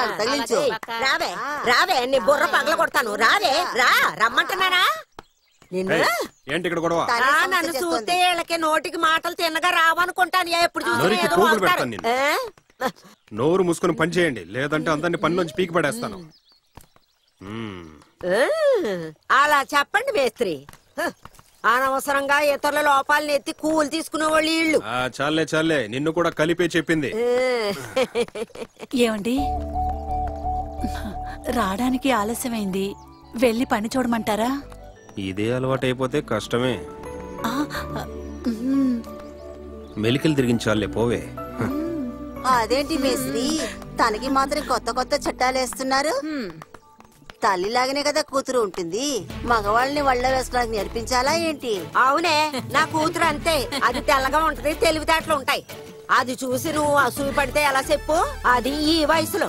చాలు తగిలించు. రావే రావే నీ బుర్ర పగల కొడతాను. రావే రమ్మంటున్నానా నిన్ను? ఏంటి ఇక్కడ గొడవ? నన్ను చూస్తే వీళ్ళకి నోటికి మాటలు తిన్నగా రావనుకుంటాను. ఎప్పుడు నోరికి చూసి పోగులు పెడతాను నిన్ను. నోరు మూసుకుని పని చేయండి, లేదంటే అందరిని పని నుంచి పీకి పడేస్తాను. అలా చెప్పండి మేస్త్రి. అనవసరంగా ఇతరుల లోపాలను ఎత్తి కూలి తీసుకునే వాళ్ళు వీళ్ళు. చాలే చాలే, నిన్ను కూడా కలిపే చెప్పింది. ఏమండి, రావడానికి ఆలస్యమైంది, వెళ్ళి పని చూడమంటారా? ఇదే అలవాటు అయిపోతే కష్టమే. మెలికలు తిరిగించాలే, పోవే. అదేంటి మేస్త్రి, తనకి మాత్రం కొత్త కొత్త చట్టాలు వేస్తున్నారు? తల్లిలాగానే కదా కూతురు ఉంటుంది, మగవాళ్ళని వళ్ళ వేసుకోవడానికి నేర్పించాలా ఏంటి? అవునే, నా కూతురు అంతే. అది తెల్లగా ఉంటది, తెలివితేటలు ఉంటాయి. అది చూసి నువ్వు అసూయ పడితే ఎలా చెప్పు? అది ఈ వయసులో.